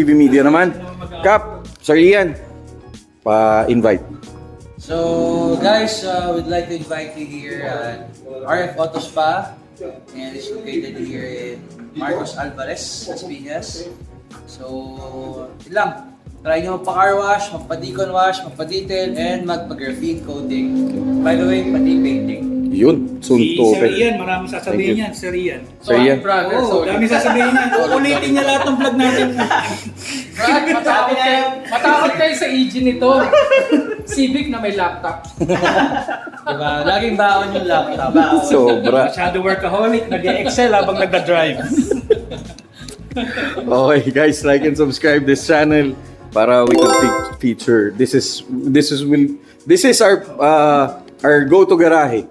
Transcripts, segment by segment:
TV Media naman. Kap, Sir Ian, pa-invite. So guys, we'd like to invite you here at RF Auto Spa, and it's located here in Marcos Alvarez, Las Piñas. So, yun lang. Try nyo magpa-car wash, magpa-decon wash, magpa-detail, and magpa-graphene coating. By the way, pati painting. Yun, Si sunto. Sir Ian, maraming sasabihin yan, Sir Ian. Sir Ian. Oo, dami sasabihin yan. Ulitin niya lahat ng vlog natin. Brad, matakot kayo sa engine nito. Civic na may laptop. Diba? Laging baon yung laptop. Sobra. Masyado workaholic, nag-excel habang nagda-drive. Okay guys, like and subscribe this channel para we can feature. This is our go to garahe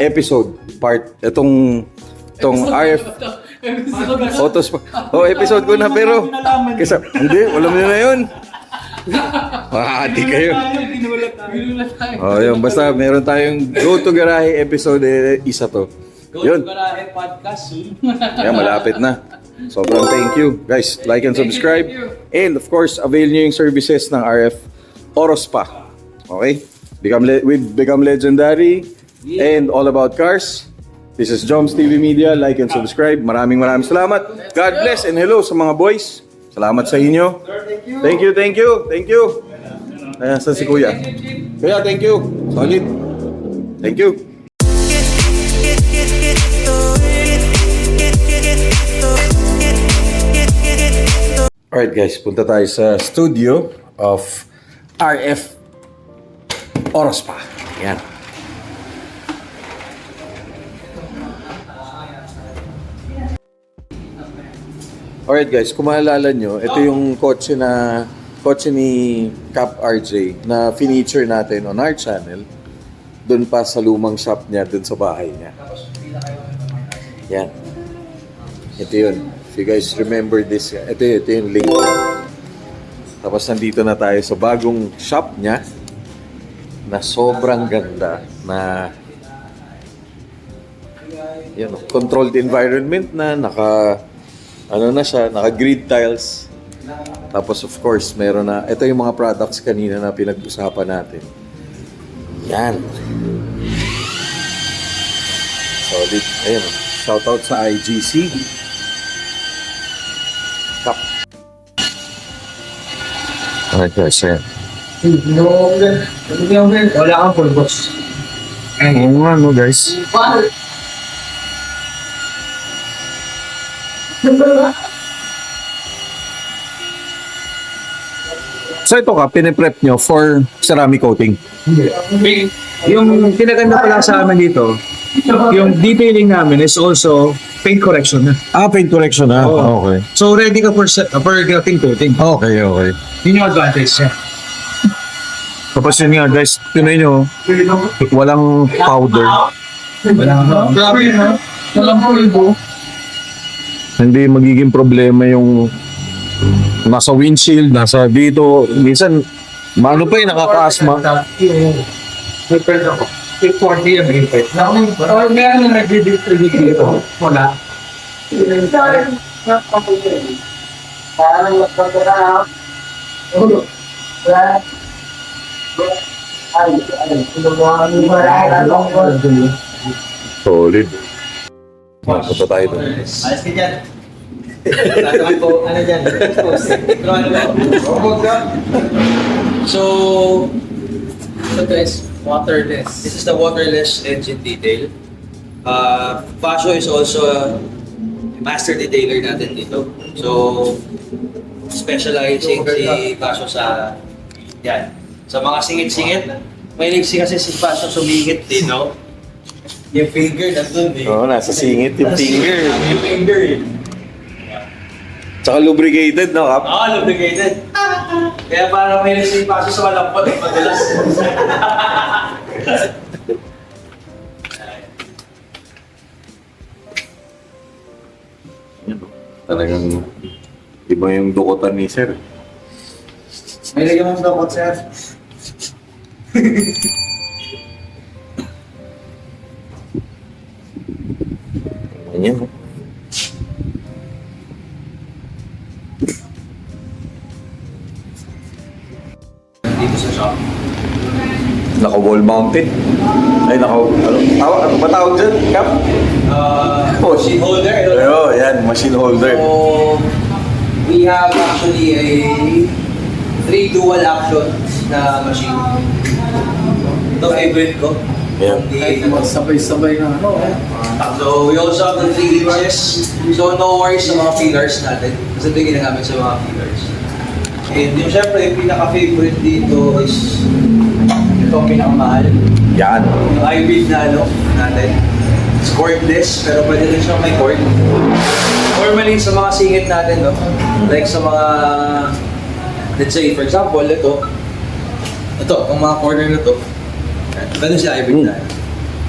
episode part. Itong RF Autos. Oh, episode ko na pero kasi hindi, wala mo na 'yun. Mahati kayo. Oh, yun. Basta meron tayong go to garahe episode, isa to. Go Yun. to Garahe Podcast. Yeah, malapit na. Sobrang thank you. Guys, like and subscribe. And of course, avail nyo yung services ng RF Auto Spa. Okay? Become legendary and all about cars. This is Joms TV Media. Like and subscribe. Maraming salamat. God bless and hello sa mga boys. Salamat sa inyo. Thank you. Ayan, saan si Kuya? Kuya, thank you. Solid. Thank you. Alright guys, punta tayo sa studio of RF Auto Spa. Yan. Alright guys, kung maalala nyo, ito yung kotse ni Cap RJ na finiture natin on our channel. Doon pa sa lumang shop niya, doon sa bahay niya. Yan. Ito yun. If you guys remember this, ito yung link niya. Tapos nandito na tayo sa bagong shop niya na sobrang ganda na yan, controlled environment na naka grid tiles. Tapos of course, meron na ito yung mga products kanina na pinag-usapan natin. Yan. Solid. Ayun. Shoutout sa IGC. Cup. Alright guys, ayan. Wala kang full box. Oo nga no guys. So ito ka, piniprep nyo for ceramic coating. Yung pinaganda pala sa amin dito, yung detailing namin is also paint correction na. Paint correction na. Oo. Okay. So ready ka for graphing coating. Okay. Yun yung advantage niya. Tapos yun nga guys, tinan nyo, walang powder. Grabe na. Walang pulbo. Hindi magiging problema yung nasa windshield, nasa dito. Minsan, maano pa nakaka-asthma. May friend ako. 640 yung impact. Or meron na nag-distribute dito. Wala. Solid. Punta tayo doon. Alas ka dyan. Tataman ko, ano dyan? So, ito is waterless. This is the waterless engine detail. Pasho is also a master detailer natin dito. So, specializing si Pasho sa yan. Sa mga singit-singit, may kasi si Pasho sumingit din, no? Yung finger nandun eh. Oo, nasa singit yung finger. Yung finger eh. Tsaka lubricated, no, Kap? Oo, lubricated. Kaya parang may si Pasho sa malampot eh, madalas. Talagang iba yung dukutan ni Sir. May lagyan mo sa dakot, sir. Ganyan, no? dito sa shop. Naka-wall mounted. Ay, ano ba tawag dyan? Cap? Machine holder. Pero, yan, machine holder. So, we have actually a 3 dual actions na machine. Ito favorite ko. Yan. Sabay-sabay na ano. So, we also have the 3 inches. So, no worries sa mga fillers natin. Kasi ito yung ginagamit sa mga fillers. And yung syempre, yung pinaka-favorite dito is ito ang pinakamahal. Yan. Yung hybrid na ano natin. It's cordless, pero pwede rin siyang may cord. Normally, sa mga singit natin, no? Like sa mga, let's say, for example, ito, ang mga corner na to, pwede siya hybrid na.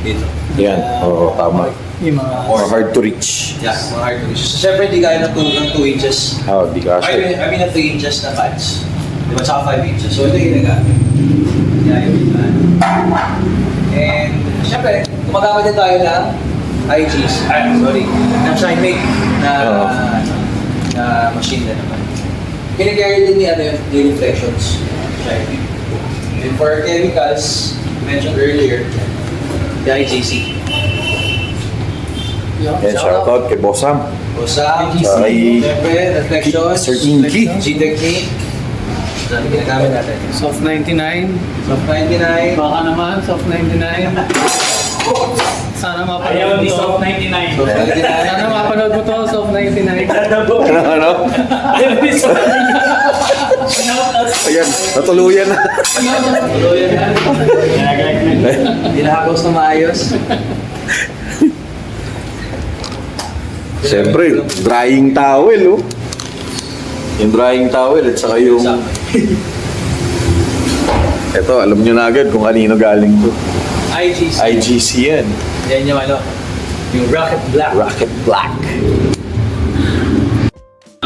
Dito. Yan. Oo, tama. Yung mga... Or hard to reach. Yeah, mga hard to reach. So, syempre, hindi kaya ng 2 inches. Oh, di ka I mean, 3 inches na pads. Di ba? Tsaka 5 inches. So, ito yung ginagamit. Yeah, yung and, syempre, gumagamit din tayo ng IGs. Ng Shinmate na machine na naman. Kinicarry din ni yung reflections. Shinmate. And for chemicals, mentioned earlier, the IGC. Yan, shoutout kay Boss Sam. Osam, Kay syempre, reflections, Sir Inky. G-Technique. Dami ginagamit natin. Soft 99. Soft 99. Baka naman, Soft 99. Sana mapanood mo to. Soft 99. Sana mapanood mo to, Soft 99. Ano? Ayan, natuluyan na. Tuloy yan. Dinahagos na maayos. Siyempre, drying towel, oh. Yung drying towel at saka yung... Ito, alam nyo na agad kung kanino galing to. IGC. IGC yan. Yan yung ano, yung Rocket Black. Rocket Black.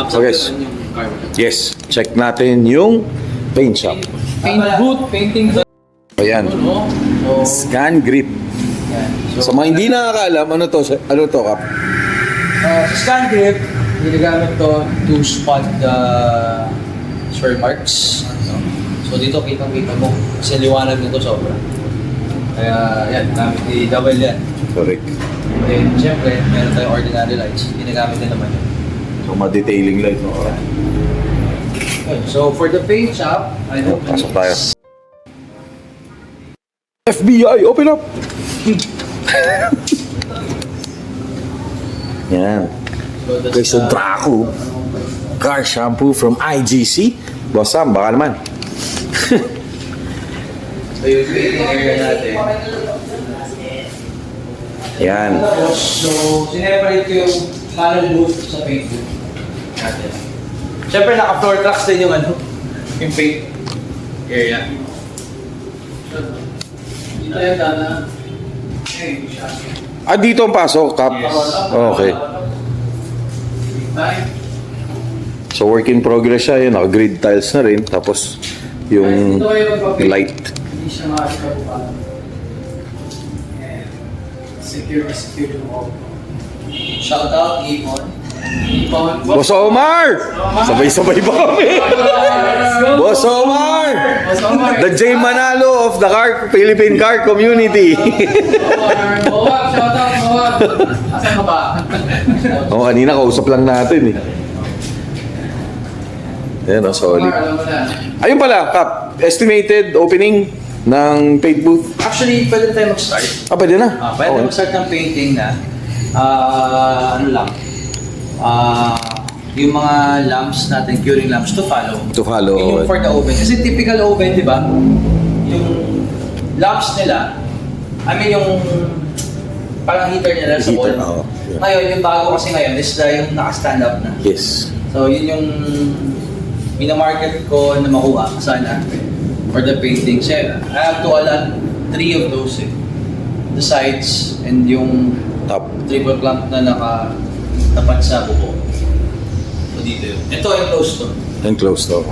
So guys, yes, check natin yung paint shop. Paint booth, painting booth. Ayan, No? scan grip. Sa mga hindi nakakaalam, ano to, Kap? Sa scan grip, ginagamit to to spot the swirl marks. So dito kitang-kita mo, kasi liwanag nito sobra. Kaya yan, gamit i-double yan. Correct. And syempre, meron tayong ordinary lights. Ginagamit din naman yun. So, ma-detailing light. No? Okay, so for the paint shop, I hope Pasok tayo. FBI, open up! Yan. So that's Okay, so Draco car shampoo from IGC. Boss Sam, baka naman. so yung painting area natin. Yan. So, sineparate ko yung panel booth sa paint booth natin. Siyempre, naka-floor tracks din yung ano, yung paint area. Dito yan, Dana. Ah, dito ang pasok, Kap. Okay. So, work in progress siya. Yan, naka-grid tiles na rin. Tapos, yung light. Hindi siya makakabuka. Secure yung wall. Shout out, Ipon. Boss Omar! Sabay-sabay ba kami? Boss Omar! The J Manalo of the Philippine car community. Mawag, shout out, Mawag. Asan ka ba? Oo, kanina kausap lang natin eh. Ayan, solid. Alam mo na. Ayun pala, Kap, estimated opening ng paint booth. Actually, pwede tayo mag-start. Pwede na. Pwede Okay. mag-start ng painting na. Ano lang. Yung mga lamps natin, curing lamps to follow. To follow. Yun yung for the oven. Kasi typical oven, di ba? Yung lamps nila, I mean yung parang heater nila sa Heater, wall. oo. Yeah. Ngayon, yung bago kasi ngayon is yung naka-stand up na. Yes. So, yun yung minamarket ko na makuha sana for the painting. So, I have to allot 3 of those eh. The sides and yung Top. triple clamp na nakatapat sa buko. So, dito yun. Ito yung close to. And close to.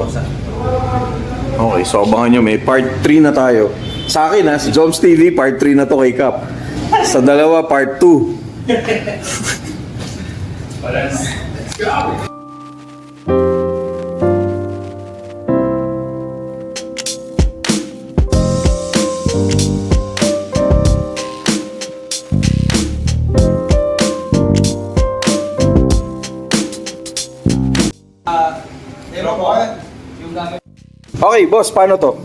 Okay, so abangan nyo, may part 3 na tayo. Sa akin ha, si Joms TV, part 3 na to kay Kap. Sa dalawa, part 2. Let's go. Okay, boss, paano to?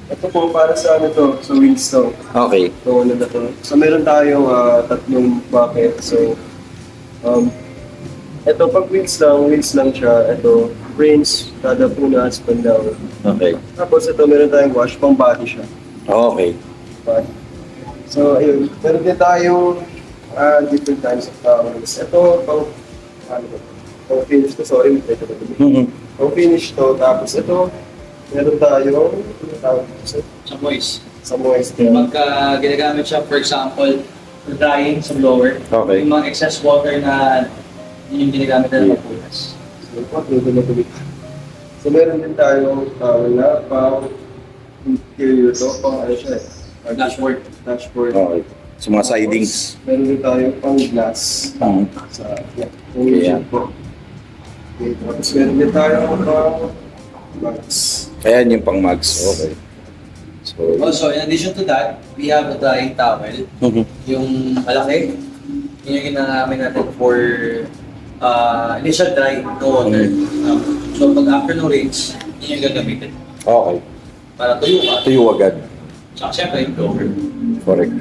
Ito po para sa ano to, sa wheels to. Okay. So ano na to. So meron tayong tatlong bucket. So ito pag wheels lang siya. Ito, frames, kada punas, pandaw. Okay. Tapos ito meron tayong wash, pang body siya. Okay. Body. So ayun, meron din tayong different kinds of towels. Ito, pang finish to, sorry, may ito. Pang finish to, tapos ito, meron tayong Sa voice. sa moist. Pagka ginagamit siya, for example, for drying sa blower, Okay. yung mga excess water na yun yung ginagamit na magpunas. So meron din tayong towel na pang interior to, pang ano siya eh. Dashboard. Dashboard. Okay. So mga sidings. Tapos, meron din tayong pang glass sa windshield po. Okay, tapos meron din tayong pang mags. Ayan yung pang mags. Okay. So, Also, in addition to that, we have a drying towel. Yung malaki, yun yung ginagamit natin for initial dry no water. So pag after no rains, yun yung gagamitin. okay. Para tuyo ka. Tuyo agad. Tsaka syempre yung blower. Correct.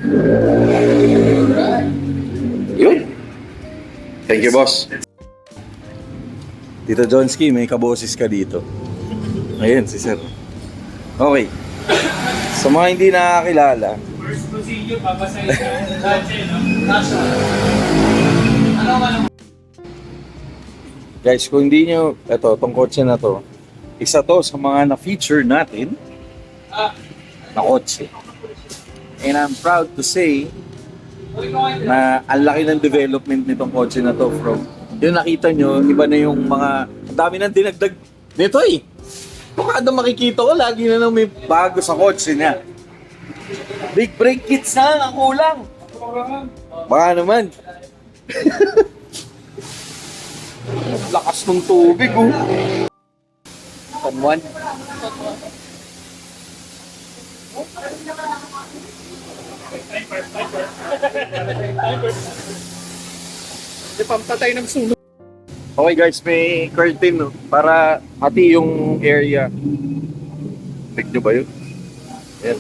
Yun. Thank you, boss. Tito Johnsky, may kaboses ka dito. Ayun, si sir. Okay. Sa mga hindi nakakilala, First procedure, papasayin ka. Dati, no? guys, kung hindi nyo, eto, tong kotse na to, isa to sa mga na-feature natin na kotse. And I'm proud to say na ang laki ng development nitong kotse na to from yung nakita nyo, iba na yung mga, ang dami nang dinagdag nito eh. Kung kada makikita ko, lagi na lang may bago sa kotse niya. Big brake kits na lang ang kulang. Baka naman. Lakas ng tubig oh. Pamuan. Di pampatay ng sunog. Okay guys, may curtain no, para hati yung area. Check nyo ba yun? Ayan.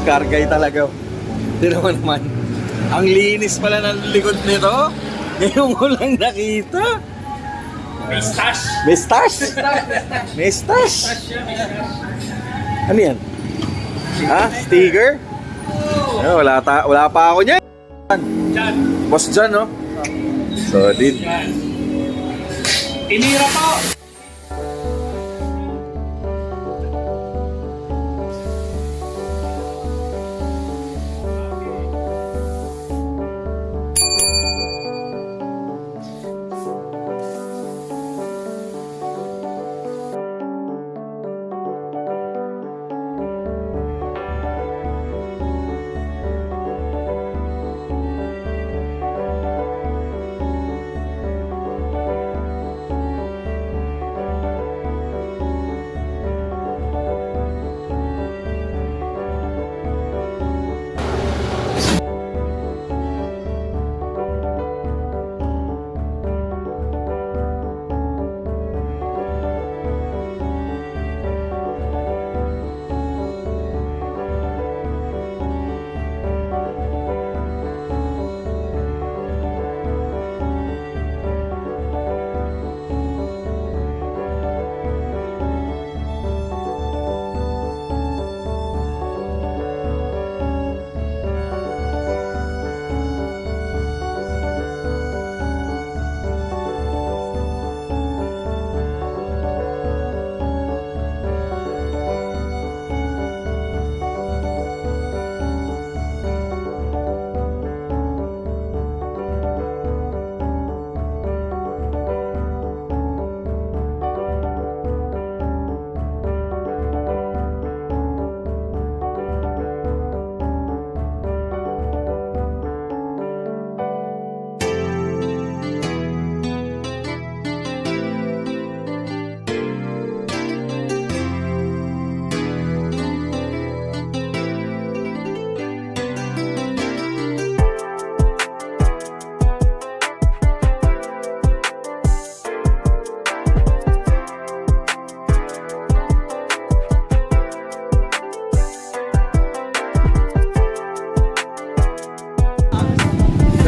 Kargay talaga. Tira mo naman. Ang linis pala ng likod nito. Ngayon ko lang nakita. May stash. May stash? May stash? Ano yan? Ha? Sticker? Wala pa ako niyan. Diyan. Boss John, no? Solid. Yan. Tinira po.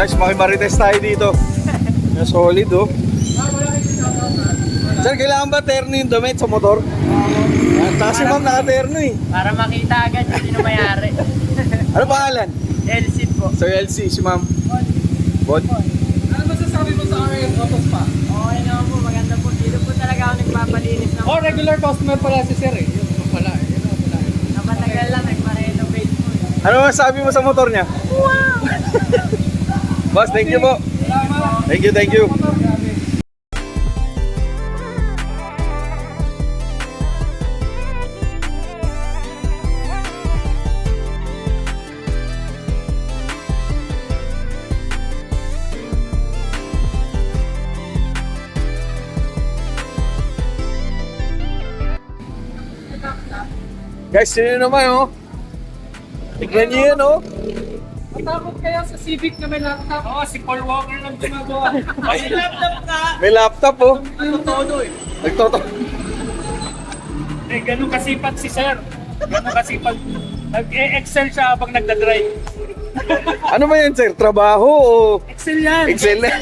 Guys, makimarites tayo dito. Na solid oh. Sir, kailangan ba terno yung damit sa motor? Tsaka si ma'am naka-terno eh. Para makita agad kung sino may-ari. Ano pangalan? Elsin po. Sir LC, si ma'am. Bon. Ano masasabi mo sa RF Autos pa? Okay naman po, maganda po. Dito po talaga ako nagpapalinis ng Oh, regular customer pala si Sir eh. Yun naman pala eh. Yun naman pala eh. napatagal lang, nagpa-renovate po. Ano masabi mo sa motor niya? Wow! Boss, thank you po. Thank you, thank you. Guys, sino naman oh? Tignan niyo yan oh. Matakot kaya sa Civic na may laptop? Oo, si Paul Walker lang gumagawa. May laptop ka! May laptop oh. Todo eh. Nagtoto. Eh, ganun kasipat si Sir. Ganun kasipat. Nag-excel siya habang nagdadrive. Ano ba yan sir? Trabaho o Excel yan! Excel lang?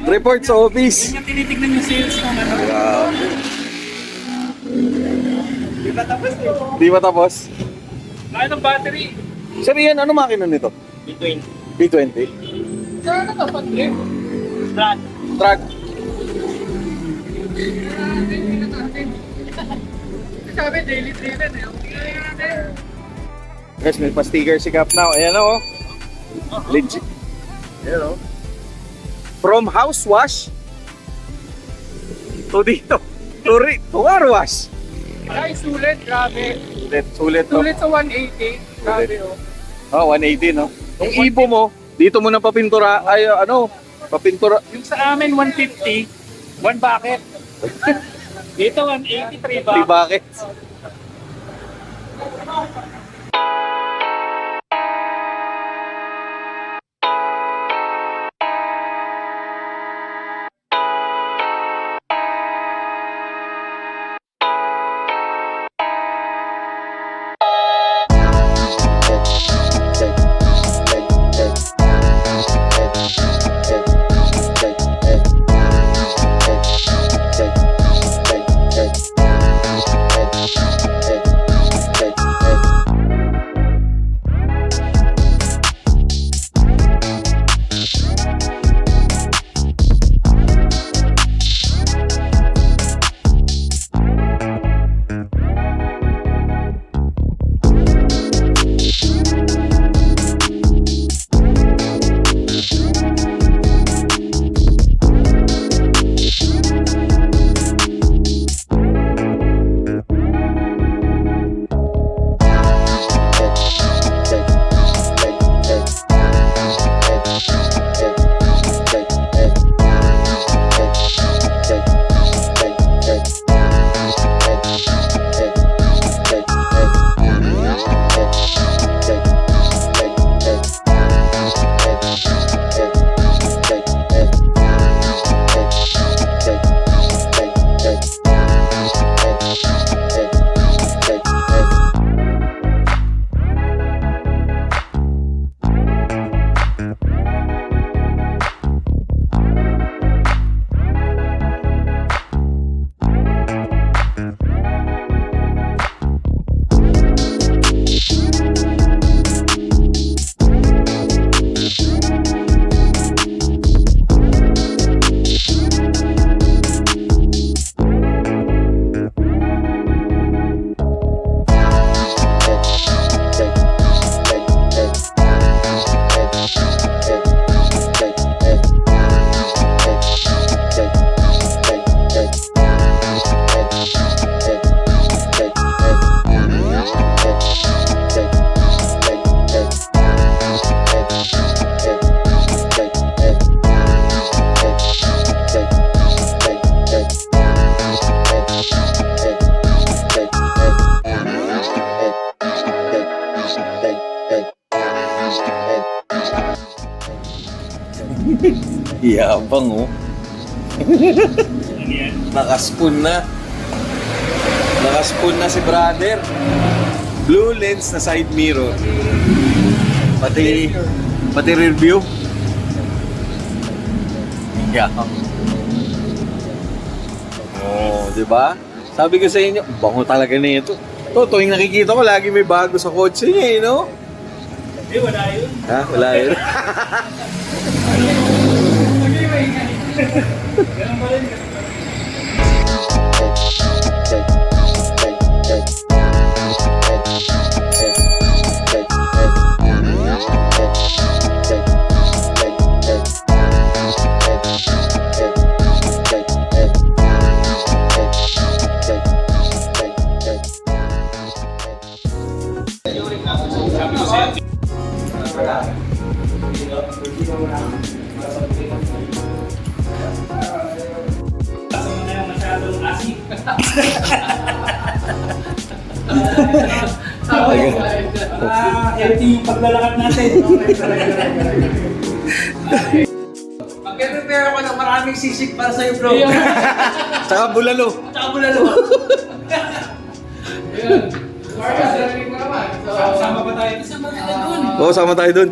Report sa office. Yung tinitignan yung sales ng ano. Di ba tapos? Kaya ng battery. Sir, yan, ano makina nito? Between. B20? Sir, ano to? Pag-trip? Brand. Truck? Sabi, daily driven eh. Guys, may pa-sticker si Cap now. Ayan o. Legit. Ayan o. From house wash to dito. To car wash. Ay, sulit. Grabe. Sulit to. Sulit sa 180. Grabe oh. Oh, 180 no. Yung ipo mo, dito mo na papintura. Ay, ano, papintura. Yung sa amin, 150. One bucket. Dito, 183 ba? 3 buckets. Yabang oh. Nakaspoon na. Nakaspoon na si brother. Blue lens na side mirror. Pati rear view. talaga. Oh, di ba? Sabi ko sa inyo, bango talaga nito. To, tuwing nakikita ko, lagi may bago sa kotse niya, no? Hindi, wala yun. Ha? Wala yun. Ganun pa rin. Kasi mo na yung masyadong asik. Healthy yung paglalakad natin. Mag-prepare ako ng maraming sisig para sa'yo, bro. Tsaka bulalo. Tsaka bulalo. Ayun. Marcus, narinig mo naman. So, Sama ba tayo? Oo, sama tayo dun.